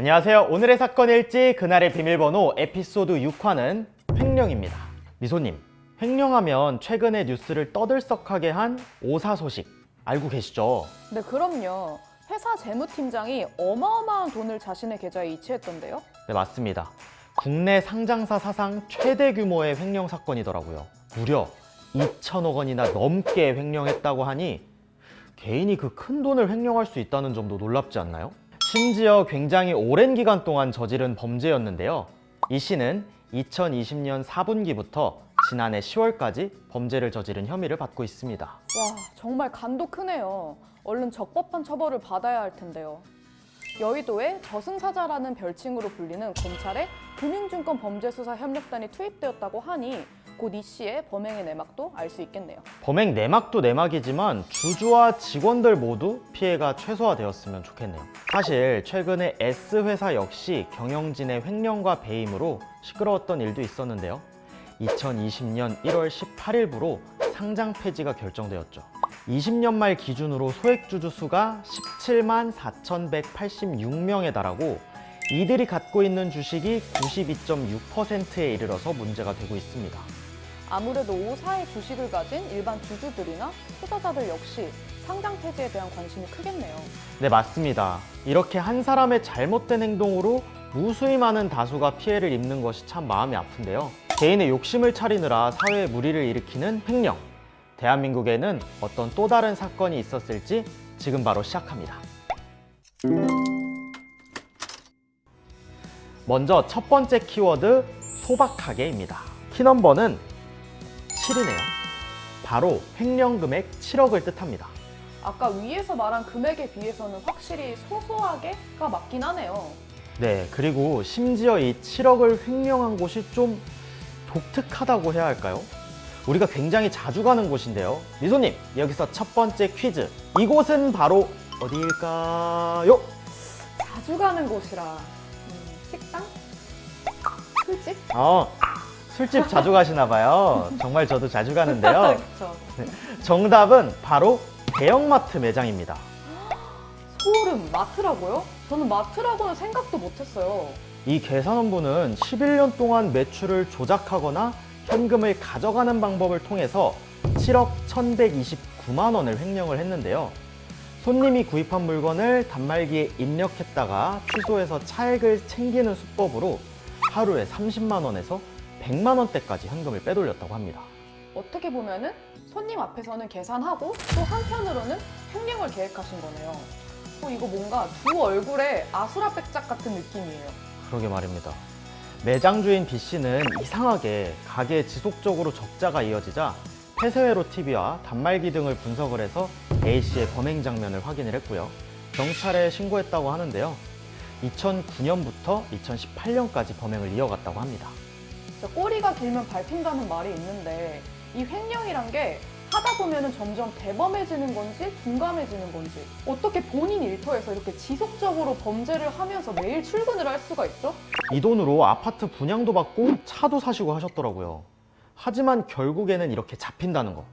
안녕하세요. 오늘의 사건 일지 그날의 비밀번호 에피소드 6화는 횡령입니다. 미소님, 횡령하면 최근에 뉴스를 떠들썩하게 한 오사 소식 알고 계시죠? 네, 그럼요. 회사 재무팀장이 어마어마한 돈을 자신의 계좌에 이체했던데요? 네, 맞습니다. 국내 상장사 사상 최대 규모의 횡령 사건이더라고요. 무려 2천억 원이나 넘게 횡령했다고 하니 개인이 그 큰 돈을 횡령할 수 있다는 점도 놀랍지 않나요? 심지어 굉장히 오랜 기간 동안 저지른 범죄였는데요. 이 씨는 2020년 4분기부터 지난해 10월까지 범죄를 저지른 혐의를 받고 있습니다. 와, 정말 간도 크네요. 얼른 적법한 처벌을 받아야 할 텐데요. 여의도에 저승사자라는 별칭으로 불리는 검찰의 금융증권 범죄수사협력단이 투입되었다고 하니 곧 이 씨의 범행의 내막도 알 수 있겠네요. 범행 내막도 내막이지만 주주와 직원들 모두 피해가 최소화되었으면 좋겠네요. 사실 최근에 S회사 역시 경영진의 횡령과 배임으로 시끄러웠던 일도 있었는데요. 2020년 1월 18일부로 상장 폐지가 결정되었죠. 20년 말 기준으로 소액주주 수가 17만 4,186명에 달하고 이들이 갖고 있는 주식이 92.6%에 이르러서 문제가 되고 있습니다. 아무래도 오사의 주식을 가진 일반 주주들이나 투자자들 역시 상장 폐지에 대한 관심이 크겠네요. 네, 맞습니다. 이렇게 한 사람의 잘못된 행동으로 무수히 많은 다수가 피해를 입는 것이 참 마음이 아픈데요. 개인의 욕심을 차리느라 사회에 무리를 일으키는 횡령. 대한민국에는 어떤 또 다른 사건이 있었을지 지금 바로 시작합니다. 먼저 첫 번째 키워드 소박하게입니다. 키넘버는 7이네요. 바로 횡령 금액 7억을 뜻합니다. 아까 위에서 말한 금액에 비해서는 확실히 소소하게가 맞긴 하네요. 네, 그리고 심지어 이 7억을 횡령한 곳이 좀 독특하다고 해야 할까요? 우리가 굉장히 자주 가는 곳인데요. 미소님, 여기서 첫 번째 퀴즈. 이곳은 바로 어디일까요? 자주 가는 곳이라 식당? 술집? 술집 자주 가시나 봐요. 정말 저도 자주 가는데요. 그렇죠. 정답은 바로 대형마트 매장입니다. 소름, 마트라고요? 저는 마트라고는 생각도 못했어요. 이 계산원분은 11년 동안 매출을 조작하거나 현금을 가져가는 방법을 통해서 7억 1,129만 원을 횡령을 했는데요. 손님이 구입한 물건을 단말기에 입력했다가 취소해서 차액을 챙기는 수법으로 하루에 30만 원에서 100만 원대까지 현금을 빼돌렸다고 합니다. 어떻게 보면은 손님 앞에서는 계산하고 또 한편으로는 횡령을 계획하신 거네요. 이거 뭔가 두 얼굴의 아수라백작 같은 느낌이에요. 그러게 말입니다. 매장 주인 B씨는 이상하게 가게에 지속적으로 적자가 이어지자 폐쇄회로 TV와 단말기 등을 분석을 해서 A씨의 범행 장면을 확인을 했고요. 경찰에 신고했다고 하는데요. 2009년부터 2018년까지 범행을 이어갔다고 합니다. 진짜 꼬리가 길면 밟힌다는 말이 있는데 이 횡령이란 게 하다 보면은 점점 대범해지는 건지 둔감해지는 건지 어떻게 본인 일터에서 이렇게 지속적으로 범죄를 하면서 매일 출근을 할 수가 있죠? 이 돈으로 아파트 분양도 받고 차도 사시고 하셨더라고요. 하지만 결국에는 이렇게 잡힌다는 거.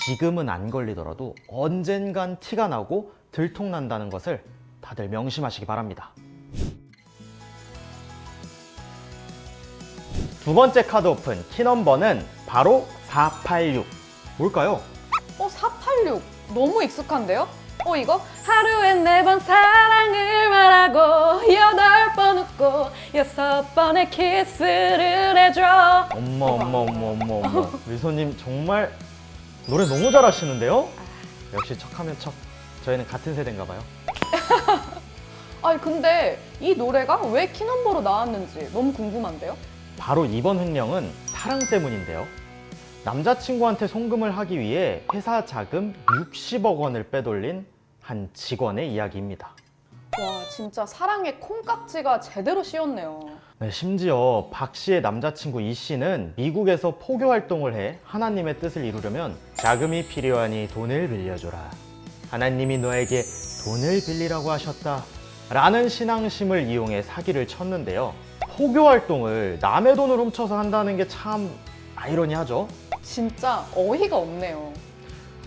지금은 안 걸리더라도 언젠간 티가 나고 들통난다는 것을 다들 명심하시기 바랍니다. 두 번째 카드 오픈 키넘버는 바로 486. 뭘까요? 486 너무 익숙한데요? 이거 하루에 4번 사랑을 말하고 8번 웃고 6번의 키스를 해줘. 어머. 미소님 정말 노래 너무 잘하시는데요? 역시 척하면 척. 저희는 같은 세대인가 봐요. 아니 근데 이 노래가 왜 키넘버로 나왔는지 너무 궁금한데요? 바로 이번 횡령은 사랑 때문인데요. 남자친구한테 송금을 하기 위해 회사 자금 60억 원을 빼돌린 한 직원의 이야기입니다. 와, 진짜 사랑의 콩깍지가 제대로 씌었네요. 네, 심지어 박 씨의 남자친구 이 씨는 미국에서 포교 활동을 해 하나님의 뜻을 이루려면 자금이 필요하니 돈을 빌려줘라. 하나님이 너에게 돈을 빌리라고 하셨다. 라는 신앙심을 이용해 사기를 쳤는데요. 포교 활동을 남의 돈을 훔쳐서 한다는 게 참 아이러니하죠. 진짜 어이가 없네요.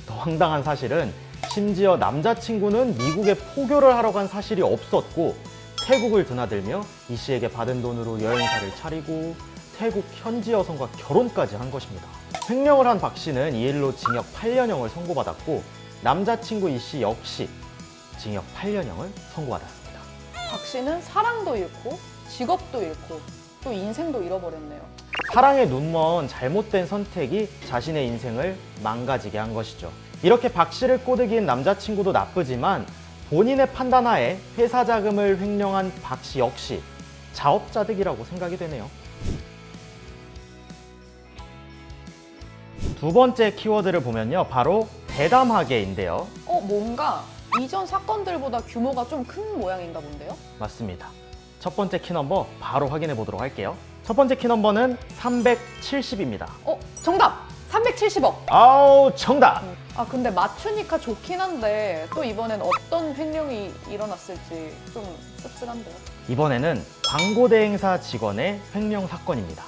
더 황당한 사실은 심지어 남자친구는 미국에 포교를 하러 간 사실이 없었고 태국을 드나들며 이 씨에게 받은 돈으로 여행사를 차리고 태국 현지 여성과 결혼까지 한 것입니다. 횡령을 한 박 씨는 이 일로 징역 8년형을 선고받았고 남자친구 이 씨 역시 징역 8년형을 선고받았습니다. 박 씨는 사랑도 잃고 직업도 잃고 또 인생도 잃어버렸네요. 사랑에 눈먼 잘못된 선택이 자신의 인생을 망가지게 한 것이죠. 이렇게 박 씨를 꼬드긴 남자친구도 나쁘지만 본인의 판단하에 회사 자금을 횡령한 박 씨 역시 자업자득이라고 생각이 되네요. 두 번째 키워드를 보면요, 바로 대담하게인데요. 뭔가 이전 사건들보다 규모가 좀 큰 모양인가 본데요? 맞습니다. 첫 번째 키넘버 바로 확인해 보도록 할게요. 첫 번째 키넘버는 370입니다. 정답! 370억! 아우, 정답! 근데 맞추니까 좋긴 한데 또 이번엔 어떤 횡령이 일어났을지 좀 씁쓸한데요. 이번에는 광고 대행사 직원의 횡령 사건입니다.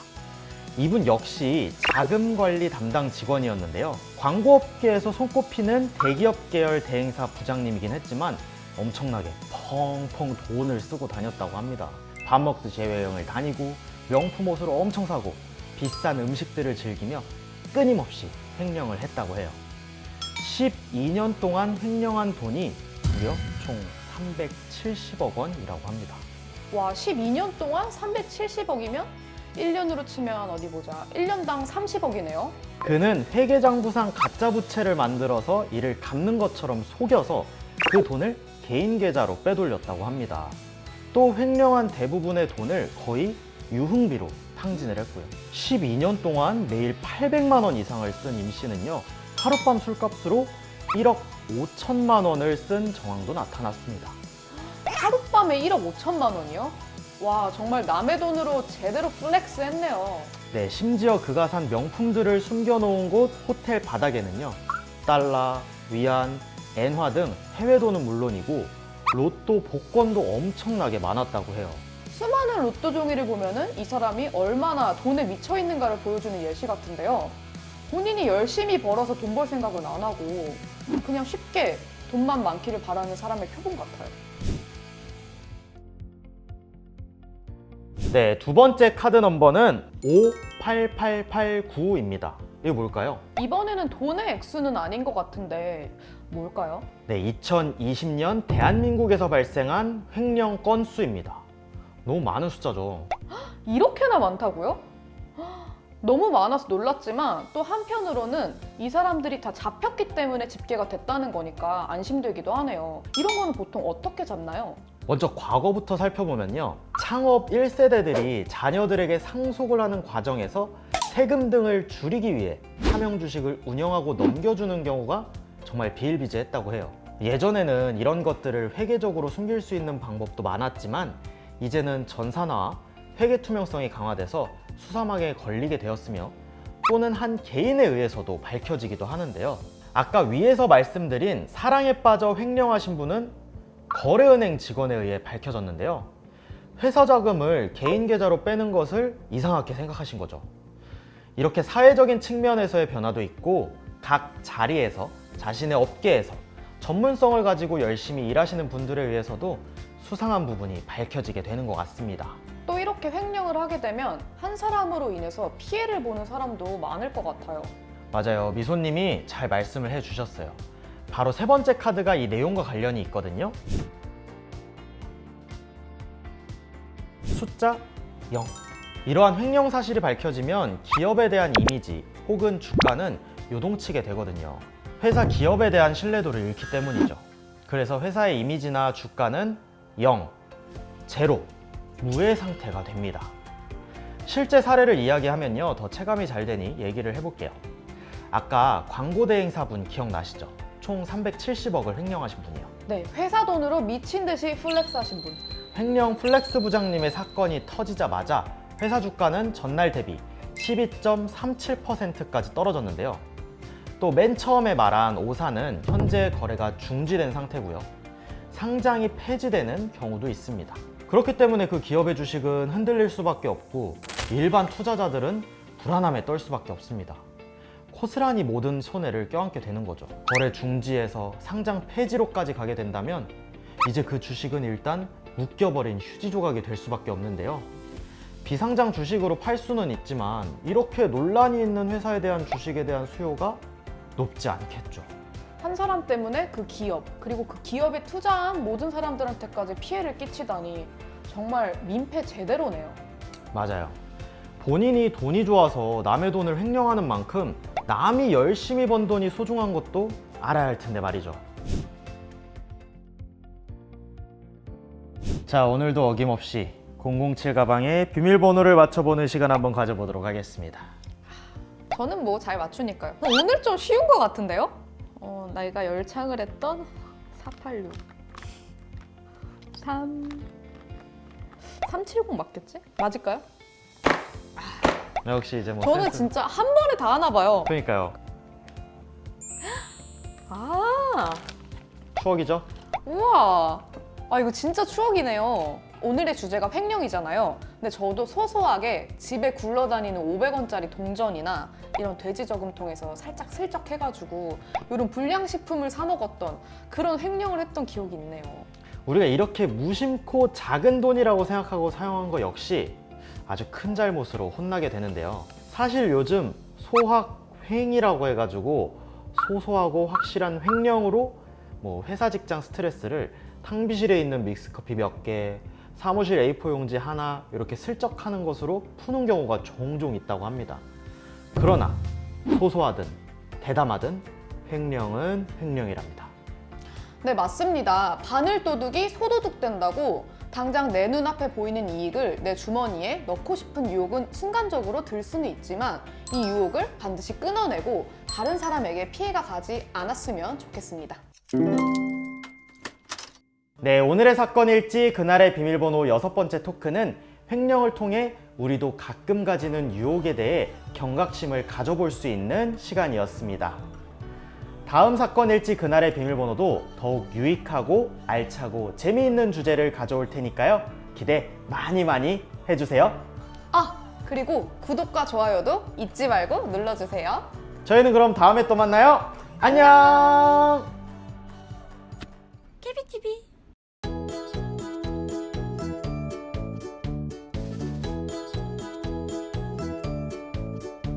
이분 역시 자금 관리 담당 직원이었는데요. 광고업계에서 손꼽히는 대기업 계열 대행사 부장님이긴 했지만 엄청나게 펑펑 돈을 쓰고 다녔다고 합니다. 밥 먹듯이 해외여행을 다니고 명품 옷을 엄청 사고 비싼 음식들을 즐기며 끊임없이 횡령을 했다고 해요. 12년 동안 횡령한 돈이 무려 총 370억 원이라고 합니다. 와, 12년 동안 370억이면 1년으로 치면 어디 보자. 1년당 30억이네요. 그는 회계장부상 가짜 부채를 만들어서 이를 갚는 것처럼 속여서 그 돈을 개인 계좌로 빼돌렸다고 합니다. 또 횡령한 대부분의 돈을 거의 유흥비로 탕진을 했고요. 12년 동안 매일 800만 원 이상을 쓴 임 씨는요, 하룻밤 술값으로 1억 5천만 원을 쓴 정황도 나타났습니다. 하룻밤에 1억 5천만 원이요? 와, 정말 남의 돈으로 제대로 플렉스 했네요. 네, 심지어 그가 산 명품들을 숨겨놓은 곳 호텔 바닥에는요, 달러, 위안, 엔화 등 해외 돈은 물론이고 로또 복권도 엄청나게 많았다고 해요. 수많은 로또 종이를 보면은 이 사람이 얼마나 돈에 미쳐 있는가를 보여주는 예시 같은데요. 본인이 열심히 벌어서 돈 벌 생각은 안 하고 그냥 쉽게 돈만 많기를 바라는 사람의 표본 같아요. 네, 두 번째 카드 넘버는 58889입니다. 이거 뭘까요? 이번에는 돈의 액수는 아닌 것 같은데 뭘까요? 네, 2020년 대한민국에서 발생한 횡령 건수입니다. 너무 많은 숫자죠. 이렇게나 많다고요? 너무 많아서 놀랐지만 또 한편으로는 이 사람들이 다 잡혔기 때문에 집계가 됐다는 거니까 안심되기도 하네요. 이런 거는 보통 어떻게 잡나요? 먼저 과거부터 살펴보면요, 창업 1세대들이 자녀들에게 상속을 하는 과정에서 세금 등을 줄이기 위해 차명 주식을 운영하고 넘겨주는 경우가 정말 비일비재했다고 해요. 예전에는 이런 것들을 회계적으로 숨길 수 있는 방법도 많았지만 이제는 전산화와 회계 투명성이 강화돼서 수사망에 걸리게 되었으며 또는 한 개인에 의해서도 밝혀지기도 하는데요. 아까 위에서 말씀드린 사랑에 빠져 횡령하신 분은 거래은행 직원에 의해 밝혀졌는데요. 회사 자금을 개인 계좌로 빼는 것을 이상하게 생각하신 거죠. 이렇게 사회적인 측면에서의 변화도 있고 각 자리에서 자신의 업계에서 전문성을 가지고 열심히 일하시는 분들에 의해서도 수상한 부분이 밝혀지게 되는 것 같습니다. 또 이렇게 횡령을 하게 되면 한 사람으로 인해서 피해를 보는 사람도 많을 것 같아요. 맞아요. 미소님이 잘 말씀을 해주셨어요. 바로 세 번째 카드가 이 내용과 관련이 있거든요. 숫자 0. 이러한 횡령 사실이 밝혀지면 기업에 대한 이미지 혹은 주가는 요동치게 되거든요. 회사 기업에 대한 신뢰도를 잃기 때문이죠. 그래서 회사의 이미지나 주가는 0, 제로, 무의 상태가 됩니다. 실제 사례를 이야기하면요, 더 체감이 잘 되니 얘기를 해볼게요. 아까 광고 대행사분 기억나시죠? 총 370억을 횡령하신 분이요. 네, 회사 돈으로 미친 듯이 플렉스 하신 분. 횡령 플렉스 부장님의 사건이 터지자마자 회사 주가는 전날 대비 12.37%까지 떨어졌는데요. 또 맨 처음에 말한 오사는 현재 거래가 중지된 상태고요. 상장이 폐지되는 경우도 있습니다. 그렇기 때문에 그 기업의 주식은 흔들릴 수밖에 없고 일반 투자자들은 불안함에 떨 수밖에 없습니다. 고스란히 모든 손해를 껴안게 되는 거죠. 거래 중지에서 상장 폐지로까지 가게 된다면 이제 그 주식은 일단 묶여버린 휴지 조각이 될 수밖에 없는데요. 비상장 주식으로 팔 수는 있지만 이렇게 논란이 있는 회사에 대한 주식에 대한 수요가 높지 않겠죠. 한 사람 때문에 그 기업, 그리고 그 기업에 투자한 모든 사람들한테까지 피해를 끼치다니 정말 민폐 제대로네요. 맞아요. 본인이 돈이 좋아서 남의 돈을 횡령하는 만큼 남이 열심히 번 돈이 소중한 것도 알아야 할 텐데 말이죠. 자, 오늘도 어김없이 007 가방의 비밀번호를 맞춰보는 시간 한번 가져보도록 하겠습니다. 저는 뭐 잘 맞추니까요. 오늘 좀 쉬운 것 같은데요? 나이가 열창을 했던 486 370 맞겠지? 맞을까요? 역시 이제 뭐 저는 센스. 진짜 한 번에 다 하나 봐요. 그러니까요. 아, 추억이죠? 우와. 아, 이거 진짜 추억이네요. 오늘의 주제가 횡령이잖아요. 근데 저도 소소하게 집에 굴러다니는 500원짜리 동전이나 이런 돼지 저금통에서 살짝 슬쩍 해가지고 이런 불량식품을 사 먹었던 그런 횡령을 했던 기억이 있네요. 우리가 이렇게 무심코 작은 돈이라고 생각하고 사용한 거 역시 아주 큰 잘못으로 혼나게 되는데요. 사실 요즘 소확횡이라고 해가지고 소소하고 확실한 횡령으로 뭐 회사 직장 스트레스를 탕비실에 있는 믹스커피 몇 개, 사무실 A4 용지 하나 이렇게 슬쩍 하는 것으로 푸는 경우가 종종 있다고 합니다. 그러나 소소하든 대담하든 횡령은 횡령이랍니다. 네, 맞습니다. 바늘도둑이 소도둑 된다고 당장 내 눈앞에 보이는 이익을 내 주머니에 넣고 싶은 유혹은 순간적으로 들 수는 있지만 이 유혹을 반드시 끊어내고 다른 사람에게 피해가 가지 않았으면 좋겠습니다. 네, 오늘의 사건 일지 그날의 비밀번호 6번째 토크는 횡령을 통해 우리도 가끔 가지는 유혹에 대해 경각심을 가져볼 수 있는 시간이었습니다. 다음 사건 일지 그날의 비밀번호도 더욱 유익하고 알차고 재미있는 주제를 가져올 테니까요. 기대 많이 해주세요. 아, 그리고 구독과 좋아요도 잊지 말고 눌러주세요. 저희는 그럼 다음에 또 만나요. 안녕!